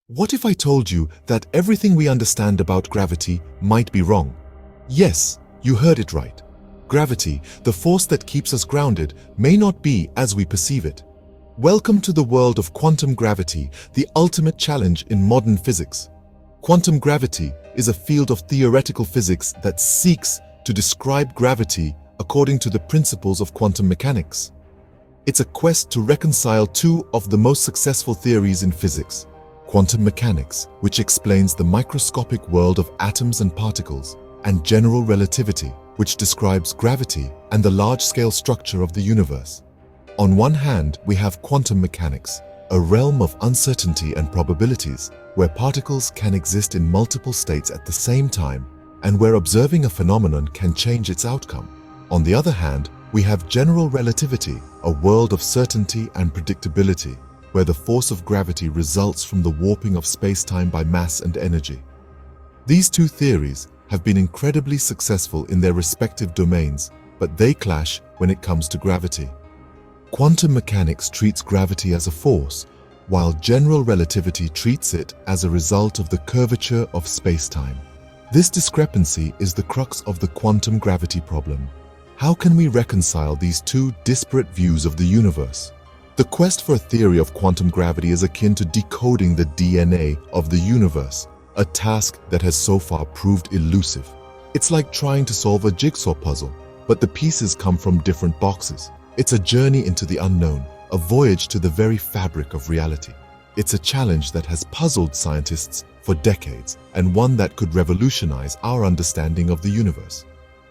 What if I told you that everything we understand about gravity might be wrong? Yes, you heard it right. Gravity, the force that keeps us grounded, may not be as we perceive it. Welcome to the world of quantum gravity, the ultimate challenge in modern physics. Quantum gravity is a field of theoretical physics that seeks to describe gravity according to the principles of quantum mechanics. It's a quest to reconcile two of the most successful theories in physics: quantum mechanics, which explains the microscopic world of atoms and particles, and general relativity, which describes gravity and the large-scale structure of the universe. On one hand, we have quantum mechanics, a realm of uncertainty and probabilities, where particles can exist in multiple states at the same time, and where observing a phenomenon can change its outcome. On the other hand, we have general relativity, a world of certainty and predictability, where the force of gravity results from the warping of space-time by mass and energy. These two theories have been incredibly successful in their respective domains, but they clash when it comes to gravity. Quantum mechanics treats gravity as a force, while general relativity treats it as a result of the curvature of space-time. This discrepancy is the crux of the quantum gravity problem. How can we reconcile these two disparate views of the universe? The quest for a theory of quantum gravity is akin to decoding the DNA of the universe, a task that has so far proved elusive. It's like trying to solve a jigsaw puzzle, but the pieces come from different boxes. It's a journey into the unknown, a voyage to the very fabric of reality. It's a challenge that has puzzled scientists for decades, and one that could revolutionize our understanding of the universe.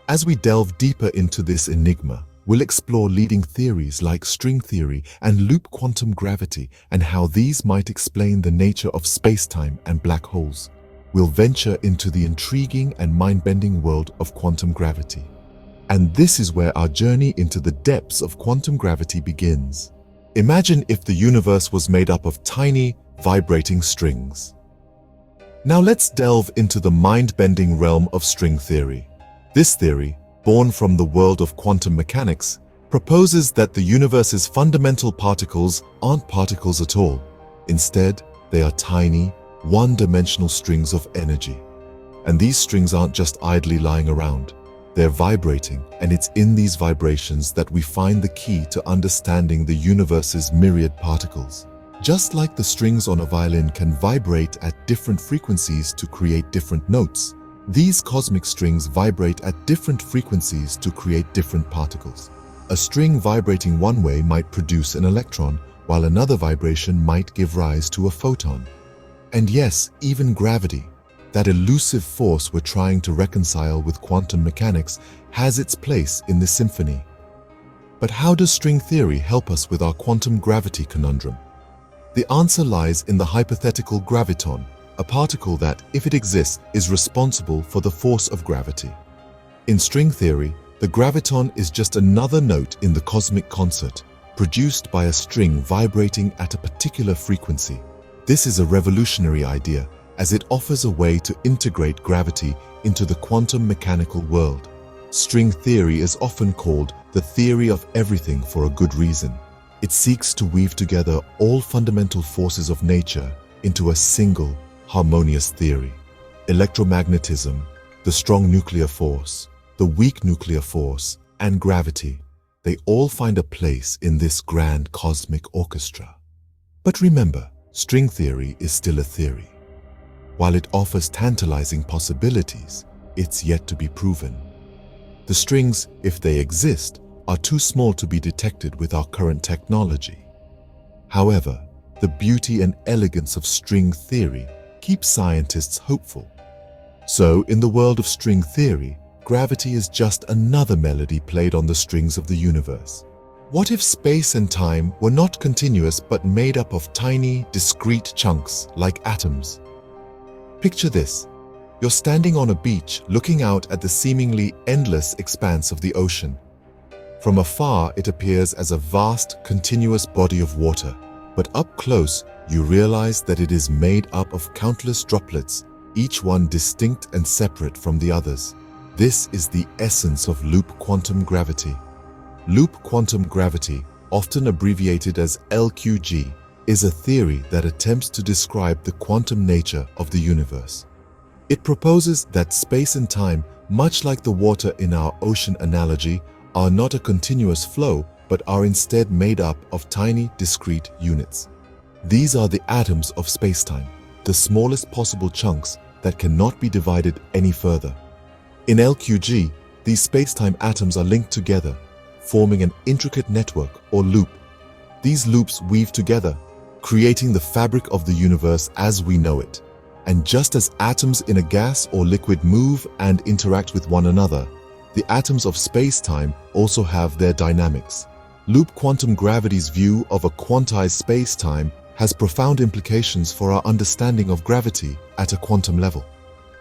As we delve deeper into this enigma, we'll explore leading theories like string theory and loop quantum gravity and how these might explain the nature of space-time and black holes. We'll venture into the intriguing and mind-bending world of quantum gravity. And this is where our journey into the depths of quantum gravity begins. Imagine if the universe was made up of tiny, vibrating strings. Now let's delve into the mind-bending realm of string theory. This theory, born from the world of quantum mechanics, proposes that the universe's fundamental particles aren't particles at all. Instead, they are tiny, one-dimensional strings of energy. And these strings aren't just idly lying around. They're vibrating, and it's in these vibrations that we find the key to understanding the universe's myriad particles. Just like the strings on a violin can vibrate at different frequencies to create different notes, these cosmic strings vibrate at different frequencies to create different particles. A string vibrating one way might produce an electron, while another vibration might give rise to a photon. And yes, even gravity, that elusive force we're trying to reconcile with quantum mechanics, has its place in this symphony. But how does string theory help us with our quantum gravity conundrum? The answer lies in the hypothetical graviton, a particle that, if it exists, is responsible for the force of gravity. In string theory, the graviton is just another note in the cosmic concert, produced by a string vibrating at a particular frequency. This is a revolutionary idea, as it offers a way to integrate gravity into the quantum mechanical world. String theory is often called the theory of everything for a good reason. It seeks to weave together all fundamental forces of nature into a single, harmonious theory. Electromagnetism, the strong nuclear force, the weak nuclear force, and gravity, they all find a place in this grand cosmic orchestra. But remember, string theory is still a theory. While it offers tantalizing possibilities, it's yet to be proven. The strings, if they exist, are too small to be detected with our current technology. However, the beauty and elegance of string theory keep scientists hopeful. So, in the world of string theory, gravity is just another melody played on the strings of the universe. What if space and time were not continuous but made up of tiny, discrete chunks like atoms? Picture this. You're standing on a beach looking out at the seemingly endless expanse of the ocean. From afar, it appears as a vast, continuous body of water, but up close, you realize that it is made up of countless droplets, each one distinct and separate from the others. This is the essence of loop quantum gravity. Loop quantum gravity, often abbreviated as LQG, is a theory that attempts to describe the quantum nature of the universe. It proposes that space and time, much like the water in our ocean analogy, are not a continuous flow, but are instead made up of tiny, discrete units. These are the atoms of spacetime, the smallest possible chunks that cannot be divided any further. In LQG, these spacetime atoms are linked together, forming an intricate network or loop. These loops weave together, creating the fabric of the universe as we know it. And just as atoms in a gas or liquid move and interact with one another, the atoms of space-time also have their dynamics. Loop quantum gravity's view of a quantized space-time has profound implications for our understanding of gravity at a quantum level.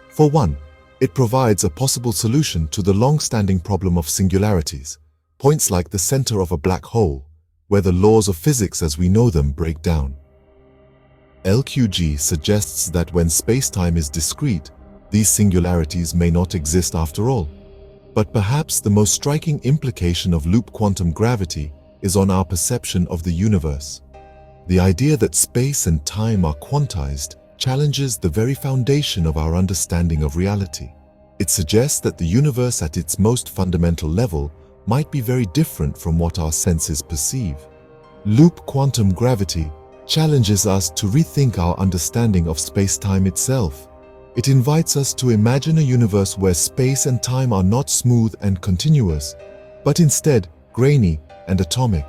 For one, it provides a possible solution to the long-standing problem of singularities, points like the center of a black hole, where the laws of physics as we know them break down. LQG suggests that when space-time is discrete, these singularities may not exist after all. But perhaps the most striking implication of loop quantum gravity is on our perception of the universe. The idea that space and time are quantized challenges the very foundation of our understanding of reality. It suggests that the universe at its most fundamental level might be very different from what our senses perceive. Loop quantum gravity challenges us to rethink our understanding of space-time itself. It invites us to imagine a universe where space and time are not smooth and continuous, but instead grainy and atomic.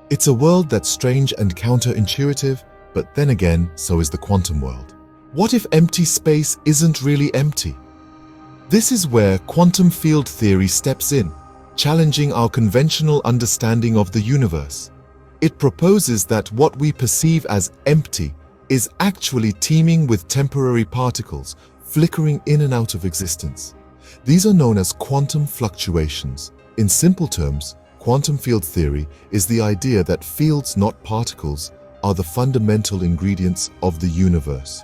It's a world that's strange and counterintuitive, but then again, so is the quantum world. What if empty space isn't really empty? This is where quantum field theory steps in, challenging our conventional understanding of the universe. It proposes that what we perceive as empty is actually teeming with temporary particles, flickering in and out of existence. These are known as quantum fluctuations. In simple terms, quantum field theory is the idea that fields, not particles, are the fundamental ingredients of the universe.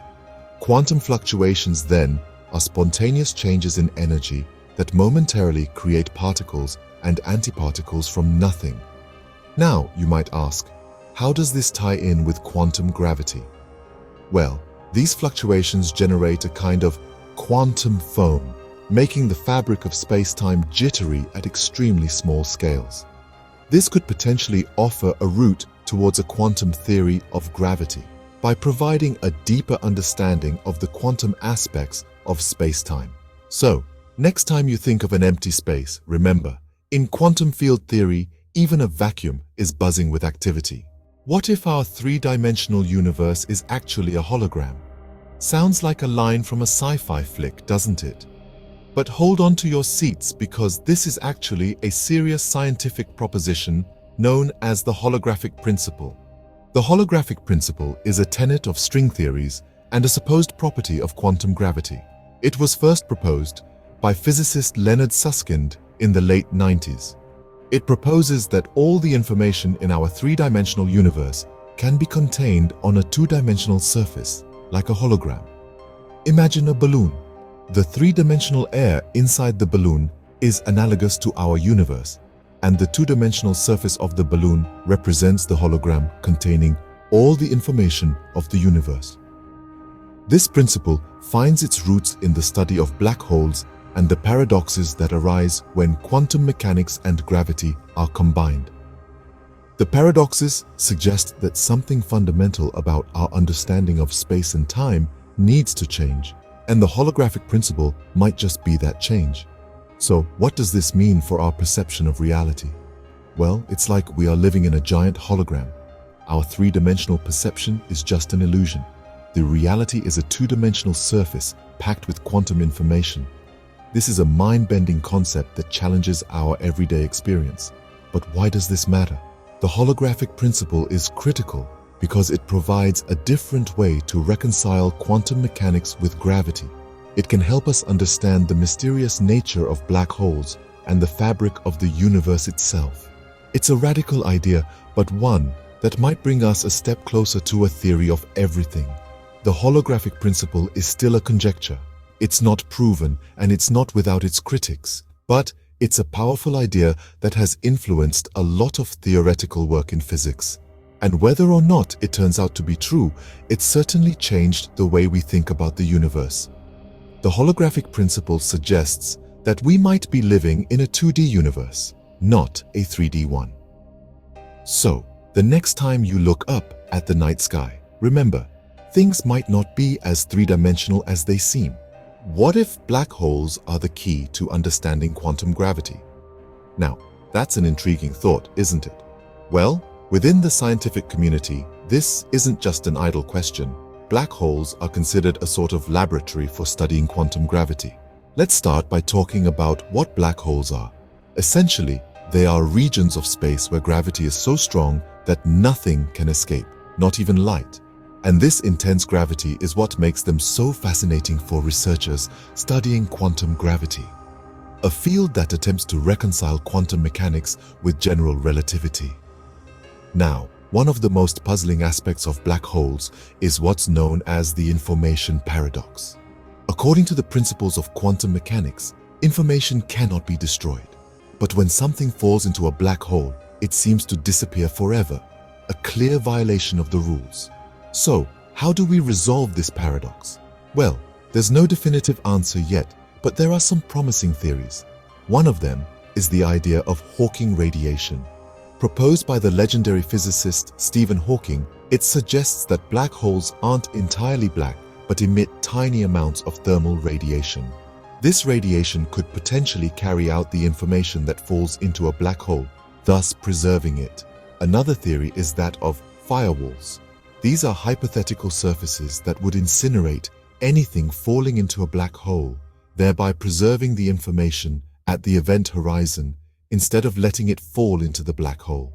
Quantum fluctuations, then, are spontaneous changes in energy that momentarily create particles and antiparticles from nothing. Now, you might ask, how does this tie in with quantum gravity? Well, these fluctuations generate a kind of quantum foam, making the fabric of space-time jittery at extremely small scales. This could potentially offer a route towards a quantum theory of gravity by providing a deeper understanding of the quantum aspects of space-time. So, next time you think of an empty space, remember, in quantum field theory, even a vacuum is buzzing with activity. What if our three-dimensional universe is actually a hologram? Sounds like a line from a sci-fi flick, doesn't it? But hold on to your seats, because this is actually a serious scientific proposition known as the holographic principle. The holographic principle is a tenet of string theories and a supposed property of quantum gravity. It was first proposed by physicist Leonard Susskind in the late 90s. It proposes that all the information in our three-dimensional universe can be contained on a two-dimensional surface, like a hologram. Imagine a balloon. The three-dimensional air inside the balloon is analogous to our universe, and the two-dimensional surface of the balloon represents the hologram containing all the information of the universe. This principle finds its roots in the study of black holes and the paradoxes that arise when quantum mechanics and gravity are combined. The paradoxes suggest that something fundamental about our understanding of space and time needs to change, and the holographic principle might just be that change. So, what does this mean for our perception of reality? Well, it's like we are living in a giant hologram. Our three-dimensional perception is just an illusion. The reality is a two-dimensional surface packed with quantum information. This is a mind-bending concept that challenges our everyday experience. But why does this matter? The holographic principle is critical because it provides a different way to reconcile quantum mechanics with gravity. It can help us understand the mysterious nature of black holes and the fabric of the universe itself. It's a radical idea, but one that might bring us a step closer to a theory of everything. The holographic principle is still a conjecture. It's not proven, and it's not without its critics, but it's a powerful idea that has influenced a lot of theoretical work in physics. And whether or not it turns out to be true, it certainly changed the way we think about the universe. The holographic principle suggests that we might be living in a 2D universe, not a 3D one. So, the next time you look up at the night sky, remember, things might not be as three-dimensional as they seem. What if black holes are the key to understanding quantum gravity? Now, that's an intriguing thought, isn't it? Well, within the scientific community, this isn't just an idle question. Black holes are considered a sort of laboratory for studying quantum gravity. Let's start by talking about what black holes are. Essentially, they are regions of space where gravity is so strong that nothing can escape, not even light. And this intense gravity is what makes them so fascinating for researchers studying quantum gravity, a field that attempts to reconcile quantum mechanics with general relativity. Now, one of the most puzzling aspects of black holes is what's known as the information paradox. According to the principles of quantum mechanics, information cannot be destroyed. But when something falls into a black hole, it seems to disappear forever, a clear violation of the rules. So, how do we resolve this paradox? Well, there's no definitive answer yet, but there are some promising theories. One of them is the idea of Hawking radiation. Proposed by the legendary physicist Stephen Hawking, it suggests that black holes aren't entirely black, but emit tiny amounts of thermal radiation. This radiation could potentially carry out the information that falls into a black hole, thus preserving it. Another theory is that of firewalls. These are hypothetical surfaces that would incinerate anything falling into a black hole, thereby preserving the information at the event horizon instead of letting it fall into the black hole.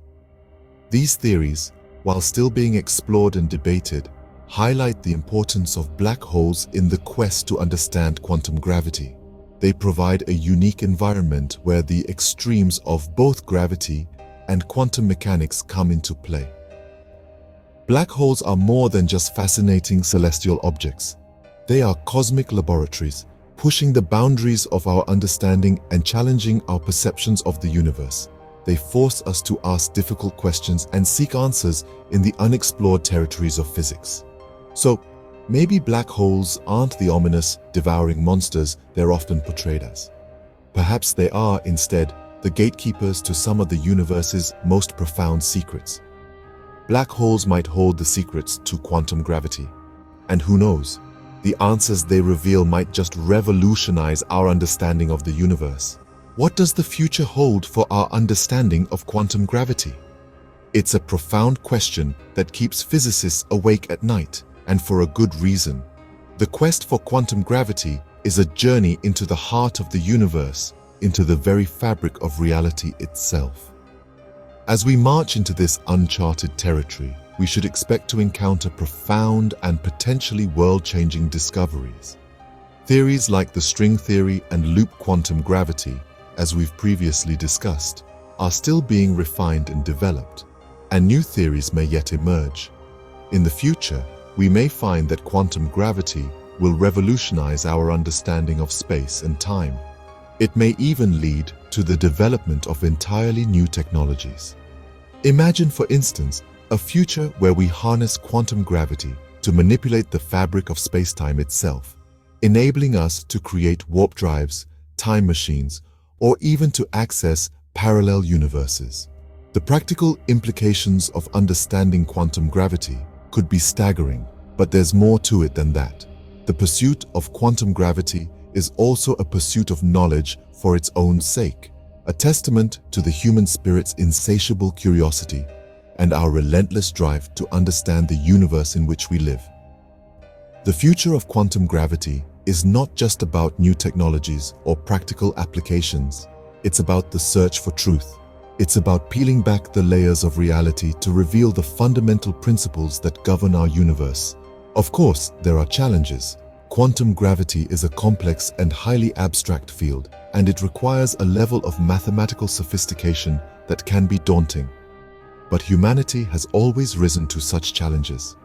These theories, while still being explored and debated, highlight the importance of black holes in the quest to understand quantum gravity. They provide a unique environment where the extremes of both gravity and quantum mechanics come into play. Black holes are more than just fascinating celestial objects. They are cosmic laboratories, pushing the boundaries of our understanding and challenging our perceptions of the universe. They force us to ask difficult questions and seek answers in the unexplored territories of physics. So, maybe black holes aren't the ominous, devouring monsters they're often portrayed as. Perhaps they are, instead, the gatekeepers to some of the universe's most profound secrets. Black holes might hold the secrets to quantum gravity. And who knows, the answers they reveal might just revolutionize our understanding of the universe. What does the future hold for our understanding of quantum gravity? It's a profound question that keeps physicists awake at night, and for a good reason. The quest for quantum gravity is a journey into the heart of the universe, into the very fabric of reality itself. As we march into this uncharted territory, we should expect to encounter profound and potentially world-changing discoveries. Theories like the string theory and loop quantum gravity, as we've previously discussed, are still being refined and developed, and new theories may yet emerge. In the future, we may find that quantum gravity will revolutionize our understanding of space and time. It may even lead to the development of entirely new technologies. Imagine, for instance, a future where we harness quantum gravity to manipulate the fabric of space-time itself, enabling us to create warp drives, time machines, or even to access parallel universes. The practical implications of understanding quantum gravity could be staggering, but there's more to it than that. The pursuit of quantum gravity is also a pursuit of knowledge for its own sake, a testament to the human spirit's insatiable curiosity and our relentless drive to understand the universe in which we live. The future of quantum gravity is not just about new technologies or practical applications. It's about the search for truth. It's about peeling back the layers of reality to reveal the fundamental principles that govern our universe. Of course, there are challenges. Quantum gravity is a complex and highly abstract field, and it requires a level of mathematical sophistication that can be daunting. But humanity has always risen to such challenges.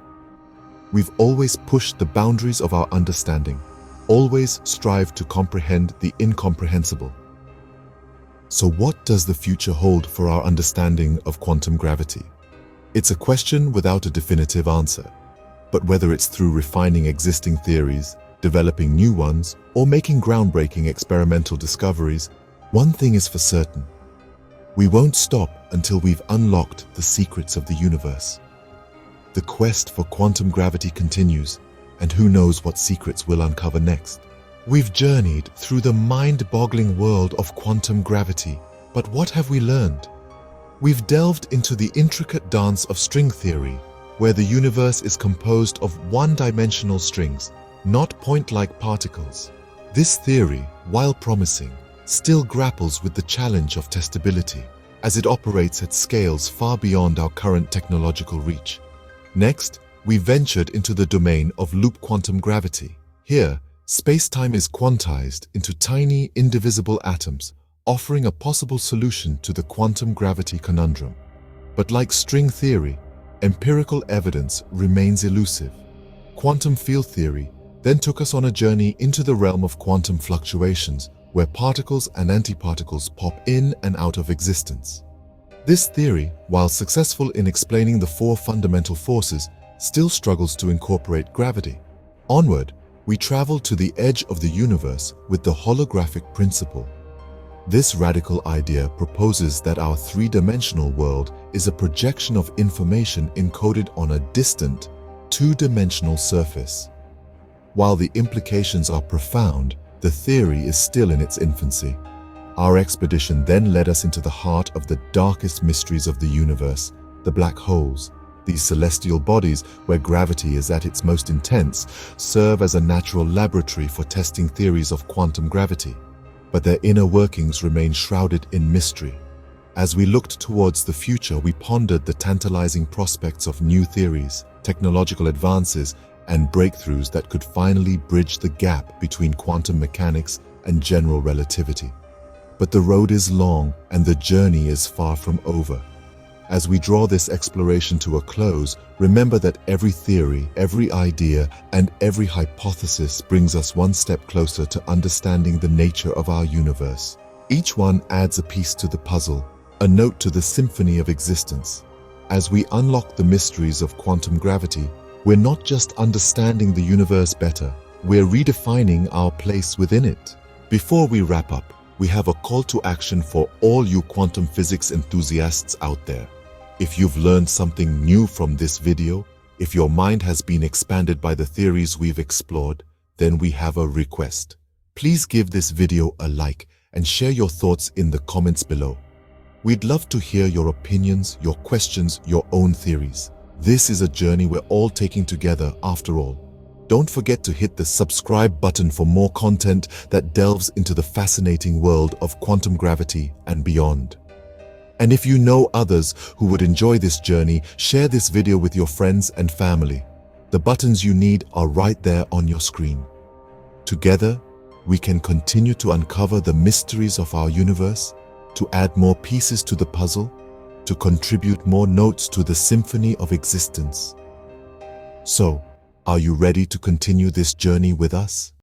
We've always pushed the boundaries of our understanding, always strived to comprehend the incomprehensible. So what does the future hold for our understanding of quantum gravity? It's a question without a definitive answer. But whether it's through refining existing theories, developing new ones, or making groundbreaking experimental discoveries, one thing is for certain. We won't stop until we've unlocked the secrets of the universe. The quest for quantum gravity continues, and who knows what secrets we'll uncover next. We've journeyed through the mind-boggling world of quantum gravity, but what have we learned? We've delved into the intricate dance of string theory, where the universe is composed of one-dimensional strings, not point-like particles. This theory, while promising, still grapples with the challenge of testability, as it operates at scales far beyond our current technological reach. Next, we ventured into the domain of loop quantum gravity. Here, space-time is quantized into tiny, indivisible atoms, offering a possible solution to the quantum gravity conundrum. But like string theory, empirical evidence remains elusive. Quantum field theory then took us on a journey into the realm of quantum fluctuations, where particles and antiparticles pop in and out of existence. This theory, while successful in explaining the four fundamental forces, still struggles to incorporate gravity. Onward, we travel to the edge of the universe with the holographic principle. This radical idea proposes that our three-dimensional world is a projection of information encoded on a distant, two-dimensional surface. While the implications are profound, the theory is still in its infancy. Our expedition then led us into the heart of the darkest mysteries of the universe, the black holes. These celestial bodies, where gravity is at its most intense, serve as a natural laboratory for testing theories of quantum gravity. But their inner workings remain shrouded in mystery. As we looked towards the future, we pondered the tantalizing prospects of new theories, technological advances, and breakthroughs that could finally bridge the gap between quantum mechanics and general relativity. But the road is long and the journey is far from over. As we draw this exploration to a close, remember that every theory, every idea, and every hypothesis brings us one step closer to understanding the nature of our universe. Each one adds a piece to the puzzle, a note to the symphony of existence. As we unlock the mysteries of quantum gravity, we're not just understanding the universe better, we're redefining our place within it. Before we wrap up, we have a call to action for all you quantum physics enthusiasts out there. If you've learned something new from this video, if your mind has been expanded by the theories we've explored, then we have a request. Please give this video a like and share your thoughts in the comments below. We'd love to hear your opinions, your questions, your own theories. This is a journey we're all taking together after all. Don't forget to hit the subscribe button for more content that delves into the fascinating world of quantum gravity and beyond. And if you know others who would enjoy this journey, share this video with your friends and family. The buttons you need are right there on your screen. Together, we can continue to uncover the mysteries of our universe, to add more pieces to the puzzle, to contribute more notes to the symphony of existence. So, are you ready to continue this journey with us?